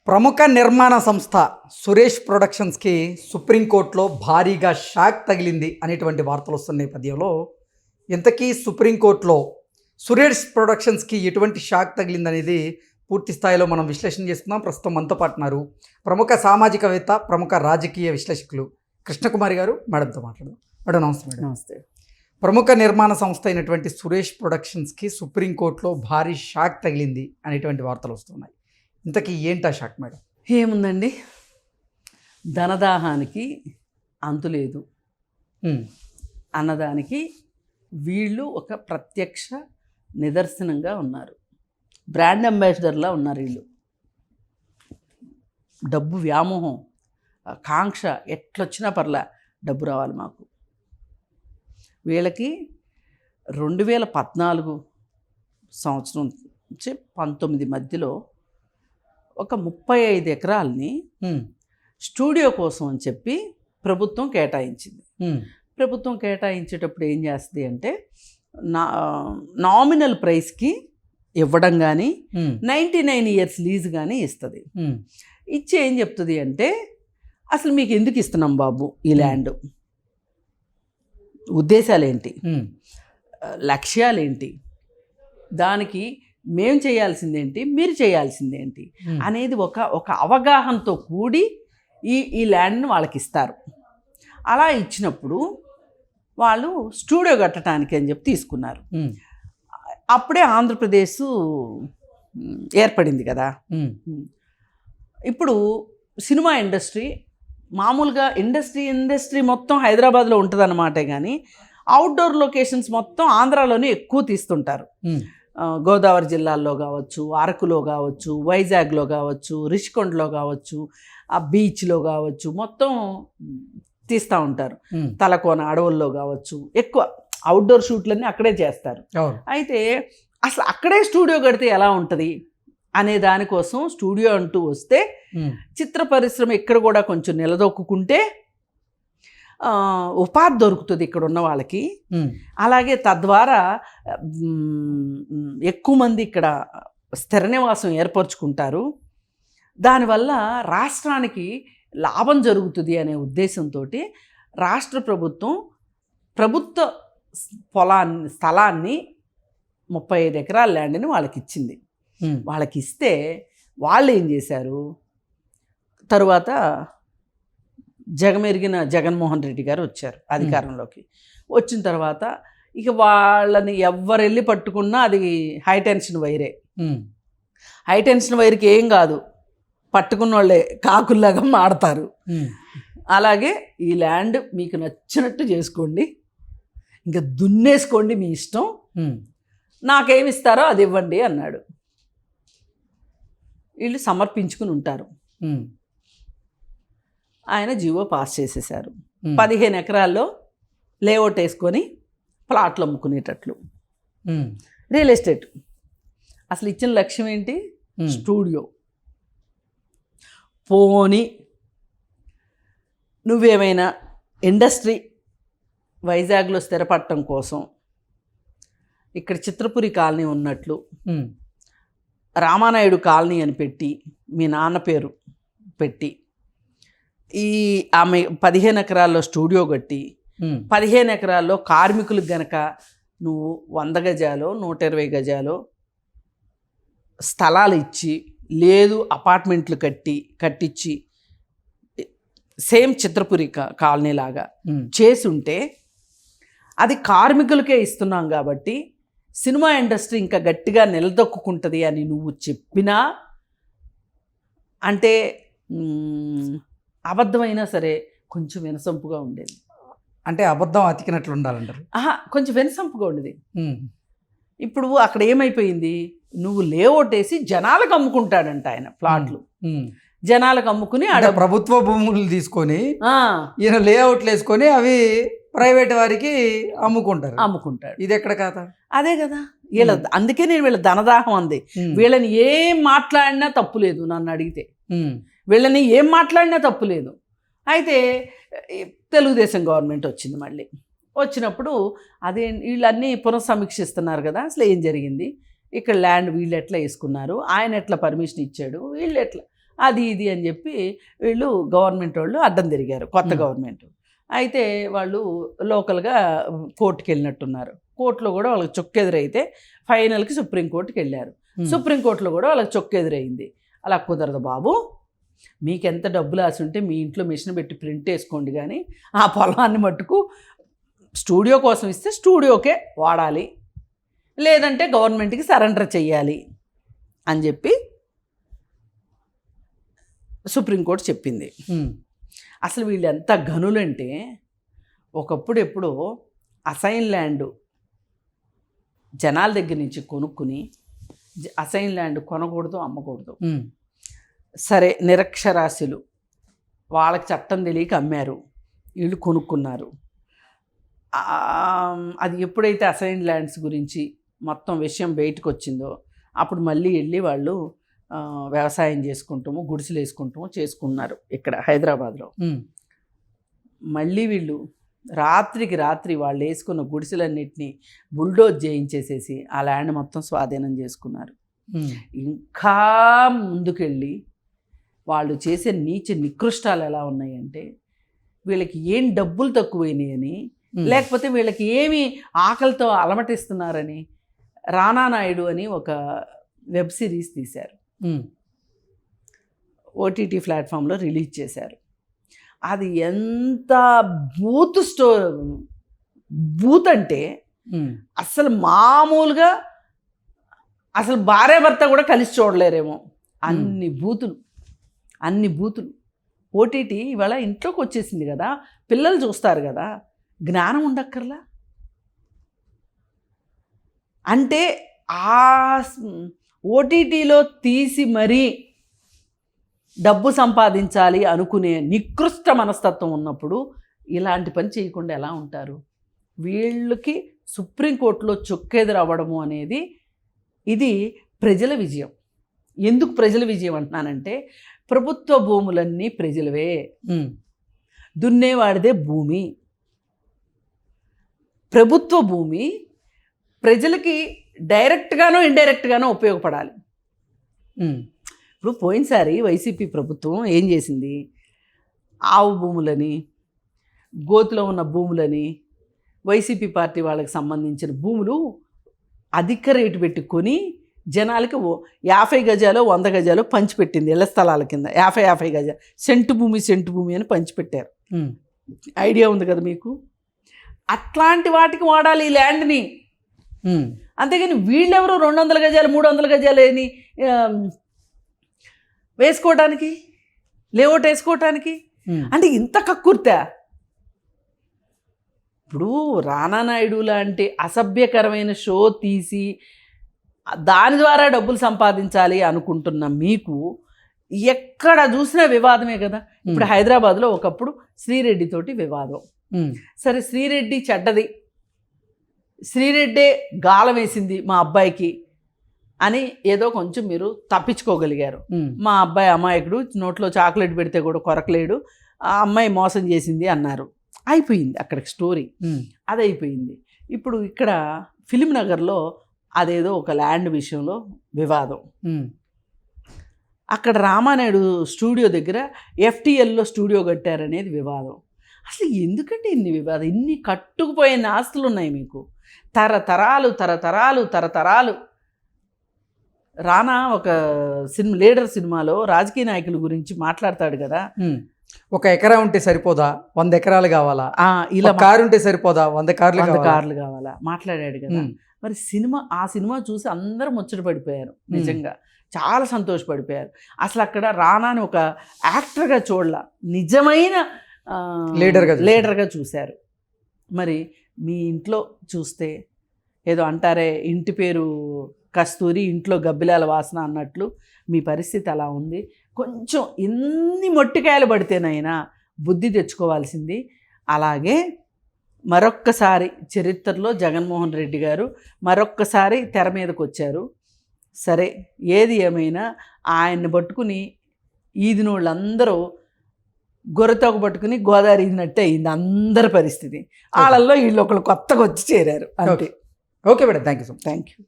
ప్రముఖ నిర్మాణ సంస్థ సురేష్ ప్రొడక్షన్స్కి సుప్రీంకోర్టులో భారీగా షాక్ తగిలింది అనేటువంటి వార్తలు వస్తున్న నేపథ్యంలో ఇంతకీ సుప్రీంకోర్టులో సురేష్ ప్రొడక్షన్స్కి ఎటువంటి షాక్ తగిలిందనేది పూర్తి స్థాయిలో మనం విశ్లేషణ చేసుకుందాం. ప్రస్తుతం మనతో పాటు ఉన్నారు ప్రముఖ సామాజికవేత్త, ప్రముఖ రాజకీయ విశ్లేషకులు కృష్ణకుమారి గారు. మేడంతో మాట్లాడదాం. మేడం నమస్తే. మేడం నమస్తే. ప్రముఖ నిర్మాణ సంస్థ అయినటువంటి సురేష్ ప్రొడక్షన్స్కి సుప్రీంకోర్టులో భారీ షాక్ తగిలింది అనేటువంటి వార్తలు వస్తున్నాయి. ఇంతకీ ఏంటా షాక్ మేడం? ఏముందండి, ధనదాహానికి అంతులేదు అన్నదానికి వీళ్ళు ఒక ప్రత్యక్ష నిదర్శనంగా ఉన్నారు. బ్రాండ్ అంబాసిడర్లా ఉన్నారు వీళ్ళు. డబ్బు వ్యామోహం, కాంక్ష ఎట్లొచ్చినా పర్లా డబ్బు రావాలి మాకు. వీళ్ళకి 2014 సంవత్సరం నుంచి 19 మధ్యలో ఒక 35 ఎకరాలని స్టూడియో కోసం అని చెప్పి ప్రభుత్వం కేటాయించింది. ప్రభుత్వం కేటాయించేటప్పుడు ఏం చేస్తుంది అంటే నామినల్ ప్రైస్కి ఇవ్వడం కానీ 99 years లీజ్ కానీ ఇస్తుంది. ఇచ్చి ఏం చెప్తుంది అంటే, అసలు మీకు ఎందుకు ఇస్తున్నాం బాబు ఈ ల్యాండ్, ఉద్దేశాలేంటి, లక్ష్యాలేంటి, దానికి మేము చేయాల్సిందేంటి, మీరు చేయాల్సిందేంటి అనేది ఒక అవగాహనతో కూడి ఈ ల్యాండ్ని వాళ్ళకి ఇస్తారు. అలా ఇచ్చినప్పుడు వాళ్ళు స్టూడియో కట్టడానికి అని చెప్పి తీసుకున్నారు. అప్పుడే ఆంధ్రప్రదేశ్ ఏర్పడింది కదా. ఇప్పుడు సినిమా ఇండస్ట్రీ మామూలుగా ఇండస్ట్రీ మొత్తం హైదరాబాద్లో ఉంటుంది అన్నమాటే, కానీ అవుట్డోర్ లొకేషన్స్ మొత్తం ఆంధ్రాలోనే ఎక్కువ తీస్తుంటారు. గోదావరి జిల్లాల్లో కావచ్చు, అరకులో కావచ్చు, వైజాగ్లో కావచ్చు, రిషికొండలో కావచ్చు, ఆ బీచ్లో కావచ్చు, మొత్తం తీస్తూ ఉంటారు. తలకోన అడవుల్లో కావచ్చు, ఎక్కువ అవుట్డోర్ షూట్లన్నీ అక్కడే చేస్తారు. అయితే అసలు అక్కడే స్టూడియో కడితే ఎలా ఉంటుంది అనే దానికోసం స్టూడియో అంటూ వస్తే చిత్ర పరిశ్రమ ఇక్కడ కూడా కొంచెం నిలదొక్కుంటే ఉపాధి దొరుకుతుంది ఇక్కడ ఉన్న వాళ్ళకి. అలాగే తద్వారా ఎక్కువ మంది ఇక్కడ స్థిర నివాసం ఏర్పరచుకుంటారు. దానివల్ల రాష్ట్రానికి లాభం జరుగుతుంది అనే ఉద్దేశంతో రాష్ట్ర ప్రభుత్వం ప్రభుత్వ స్థలాన్ని 35 ఎకరాల ల్యాండ్ని వాళ్ళకి ఇచ్చింది. వాళ్ళకి ఇస్తే వాళ్ళు ఏం చేశారు, తరువాత జగమెరిగిన జగన్మోహన్ రెడ్డి గారు వచ్చారు అధికారంలోకి. వచ్చిన తర్వాత ఇక వాళ్ళని ఎవరెళ్ళి పట్టుకున్నా అది హైటెన్షన్ వైరే. హైటెన్షన్ వైర్కి ఏం కాదు, పట్టుకున్న వాళ్ళే కాకుల్లాగా మాడతారు. అలాగే ఈ ల్యాండ్ మీకు నచ్చినట్టు చేసుకోండి, ఇంకా దున్నేసుకోండి మీ ఇష్టం, నాకేమిస్తారో అది ఇవ్వండి అన్నాడు. వీళ్ళు సమర్పించుకుని ఉంటారు. ఆయన జీవో పాస్ చేసేసారు. 15 ఎకరాల్లో లేఅవుట్ వేసుకొని ప్లాట్లు అమ్ముకునేటట్లు. Real estate. అసలు ఇచ్చిన లక్ష్యం ఏంటి? స్టూడియో. పోనీ నువ్వేమైనా ఇండస్ట్రీ వైజాగ్లో స్థిరపడటం కోసం ఇక్కడ చిత్రపురి కాలనీ ఉన్నట్లు రామానాయుడు కాలనీ అని పెట్టి మీ నాన్న పేరు పెట్టి ఆమె 15 ఎకరాల్లో స్టూడియో కట్టి 15 ఎకరాల్లో కార్మికులకు గనక నువ్వు 100 గజాలో 120 గజాలో స్థలాలు ఇచ్చి, లేదు అపార్ట్మెంట్లు కట్టించి సేమ్ చిత్రపురి కాలనీ లాగా చేసి ఉంటే, అది కార్మికులకే ఇస్తున్నాం కాబట్టి సినిమా ఇండస్ట్రీ ఇంకా గట్టిగా నిలదొక్కుంటుంది అని నువ్వు చెప్పినా, అంటే అబద్ధమైనా సరే కొంచెం వినసొంపుగా ఉండేది. అంటే అబద్ధం అతికినట్లు ఉండాలంటారు. కొంచెం వినసొంపుగా ఉండేది. ఇప్పుడు అక్కడ ఏమైపోయింది, నువ్వు లేఅవుట్ వేసి జనాలకు అమ్ముకుంటాడంట ఆయన ప్లాట్లు. జనాలకు అమ్ముకుని ప్రభుత్వ భూములు తీసుకొని ఈయన లేఅవుట్లు వేసుకొని అవి ప్రైవేట్ వారికి అమ్ముకుంటాడు. ఇది ఎక్కడ కథ? అదే కదా వీళ్ళ. అందుకే నేను వీళ్ళ ధనదాహం అంది. వీళ్ళని ఏం మాట్లాడినా తప్పు లేదు, నన్ను అడిగితే. వీళ్ళని ఏం మాట్లాడినా తప్పు లేదు. అయితే తెలుగుదేశం గవర్నమెంట్ వచ్చింది. మళ్ళీ వచ్చినప్పుడు అదే వీళ్ళన్నీ పునఃసమీక్షిస్తున్నారు కదా, అసలు ఏం జరిగింది, ఇక్కడ ల్యాండ్ వీళ్ళు ఎట్లా వేసుకున్నారు, ఆయన ఎట్లా పర్మిషన్ ఇచ్చాడు, వీళ్ళు ఎట్లా అది ఇది అని చెప్పి వీళ్ళు గవర్నమెంట్ వాళ్ళు అడ్డం తిరిగారు, కొత్త గవర్నమెంట్. అయితే వాళ్ళు లోకల్గా కోర్టుకి వెళ్ళినట్టున్నారు. కోర్టులో కూడా వాళ్ళకి చొక్కెదురైతే ఫైనల్కి సుప్రీంకోర్టుకి వెళ్ళారు. సుప్రీంకోర్టులో కూడా వాళ్ళకి చొక్కెదురైంది. అలా కుదరదు బాబు, మీకు ఎంత డబ్బులు ఆశ ఉంటే మీ ఇంట్లో మిషన్ పెట్టి ప్రింట్ వేసుకోండి, కానీ ఆ పొలాన్ని మట్టుకు స్టూడియో కోసం ఇస్తే స్టూడియోకే వాడాలి, లేదంటే గవర్నమెంట్కి సరెండర్ చెయ్యాలి అని చెప్పి సుప్రీంకోర్టు చెప్పింది. అసలు వీళ్ళు ఎంత గనులంటే, ఒకప్పుడు ఎప్పుడో అసైన్ ల్యాండ్ జనాల దగ్గర నుంచి కొనుక్కుని, అసైన్ ల్యాండ్ కొనకూడదు, అమ్మకూడదు. సరే, నిరక్షరాస్యులు వాళ్ళకి చట్టం తెలియక అమ్మారు, వీళ్ళు కొనుక్కున్నారు. అది ఎప్పుడైతే అసైన్ ల్యాండ్స్ గురించి మొత్తం విషయం బయటకు వచ్చిందో అప్పుడు మళ్ళీ వెళ్ళి వాళ్ళు వ్యవసాయం చేసుకుంటాము, గుడిసెలు వేసుకుంటాము చేసుకున్నారు ఇక్కడ హైదరాబాద్లో. మళ్ళీ వీళ్ళు రాత్రికి రాత్రి వాళ్ళు వేసుకున్న గుడిసెలన్నింటినీ బుల్డోజ్ చేయించేసేసి ఆ ల్యాండ్ మొత్తం స్వాధీనం చేసుకున్నారు. ఇంకా ముందుకెళ్ళి వాళ్ళు చేసే నీచ నికృష్టాలు ఎలా ఉన్నాయంటే, వీళ్ళకి ఏం డబ్బులు తక్కువైనాయని, లేకపోతే వీళ్ళకి ఏమి ఆకలితో అలమటిస్తున్నారని రానా నాయుడు అని ఒక వెబ్ సిరీస్ తీశారు, ఓటీటీ ప్లాట్ఫామ్లో రిలీజ్ చేశారు. అది ఎంత బూత్ అంటే అసలు మామూలుగా అసలు భార్యాభర్త కూడా కలిసి చూడలేరేమో, అన్ని బూతులు. ఓటీటీ ఇవాళ ఇంట్లోకి వచ్చేసింది కదా, పిల్లలు చూస్తారు కదా, జ్ఞానం ఉండక్కర్లా. అంటే ఆ ఓటీటీలో తీసి మరీ డబ్బు సంపాదించాలి అనుకునే నికృష్ట మనస్తత్వం ఉన్నప్పుడు ఇలాంటి పని చేయకుండా ఎలా ఉంటారు? వీళ్ళకి సుప్రీంకోర్టులో చొక్కెదురవ్వడము అనేది ఇది ప్రజల విజయం. ఎందుకు ప్రజల విజయం అంటున్నానంటే, ప్రభుత్వ భూములన్నీ ప్రజలవే, దున్నేవాడిదే భూమి. ప్రభుత్వ భూమి ప్రజలకి డైరెక్ట్గానో ఇండైరెక్ట్గానో ఉపయోగపడాలి. ఇప్పుడు పోయినసారి వైసీపీ ప్రభుత్వం ఏం చేసింది? ఆవు భూములని, గోతులో ఉన్న భూములని, వైసీపీ పార్టీ వాళ్ళకి సంబంధించిన భూములు అధిక రేటు పెట్టుకొని జనాలకి 50 గజాలు 100 గజాలు పంచిపెట్టింది. ఇళ్ల స్థలాల కింద 50 గజాలు సెంటు భూమి అని పంచిపెట్టారు. ఐడియా ఉంది కదా మీకు? అట్లాంటి వాటికి వాడాలి ఈ ల్యాండ్ని. అంతేగాని వీళ్ళెవరు 200 గజాలు 300 గజాలు అని వేసుకోవడానికి, లేఅవుట్ వేసుకోవటానికి, అంటే ఇంత కక్కుర్తా? ఇప్పుడు రానా నాయుడు లాంటి అసభ్యకరమైన షో తీసి దాని ద్వారా డబ్బులు సంపాదించాలి అనుకుంటున్న మీకు ఎక్కడ చూసినా వివాదమే కదా. ఇప్పుడు హైదరాబాద్లో ఒకప్పుడు శ్రీరెడ్డి తోటి వివాదం. సరే, శ్రీరెడ్డి చెడ్డది, శ్రీరెడ్డే గాలం వేసింది మా అబ్బాయికి అని ఏదో కొంచెం మీరు తప్పించుకోగలిగారు. మా అబ్బాయి అమాయకుడు, నోట్లో చాక్లెట్ పెడితే కూడా కొరకలేడు, ఆ అమ్మాయి మోసం చేసింది అన్నారు. అయిపోయింది అక్కడికి స్టోరీ, అది అయిపోయింది. ఇప్పుడు ఇక్కడ ఫిలిం నగర్లో అదేదో ఒక ల్యాండ్ విషయంలో వివాదం. అక్కడ రామానాయుడు స్టూడియో దగ్గర FTLలో స్టూడియో కట్టారనేది వివాదం. అసలు ఎందుకంటే ఇన్ని వివాదం? ఇన్ని కట్టుకుపోయిన ఆస్తులు ఉన్నాయి మీకు, తరతరాలు. రానా ఒక లీడర్ సినిమాలో రాజకీయ నాయకుల గురించి మాట్లాడతాడు కదా, 1 ఎకరా ఉంటే సరిపోదా, 100 ఎకరాలు కావాలా, ఇలా కారు ఉంటే సరిపోదా, 100 కార్లు కావాలా మాట్లాడాడు కదా. మరి ఆ సినిమా చూసి అందరూ ముచ్చట పడిపోయారు, నిజంగా చాలా సంతోషపడిపోయారు. అసలు అక్కడ రానాని ఒక యాక్టర్గా చూడలా, నిజమైన లీడర్గా చూశారు. మరి మీ ఇంట్లో చూస్తే ఏదో అంటారే, ఇంటి పేరు కస్తూరి ఇంట్లో గబ్బిలాల వాసన అన్నట్లు మీ పరిస్థితి అలా ఉంది. కొంచెం ఎన్ని మొట్టికాయలు పడితేనైనా బుద్ధి తెచ్చుకోవాల్సింది. అలాగే మరొక్కసారి చరిత్రలో జగన్మోహన్ రెడ్డి గారు మరొక్కసారి తెర మీదకి వచ్చారు. సరే, ఏది ఏమైనా ఆయన్ని పట్టుకుని ఈదినోళ్ళందరూ గొర్రెతోక పట్టుకుని గోదావరి ఈదినట్టే అయింది అందరి పరిస్థితి. వాళ్ళల్లో వీళ్ళు ఒకళ్ళు కొత్తగా వచ్చి చేరారు అంతే. Okay madam, thank you.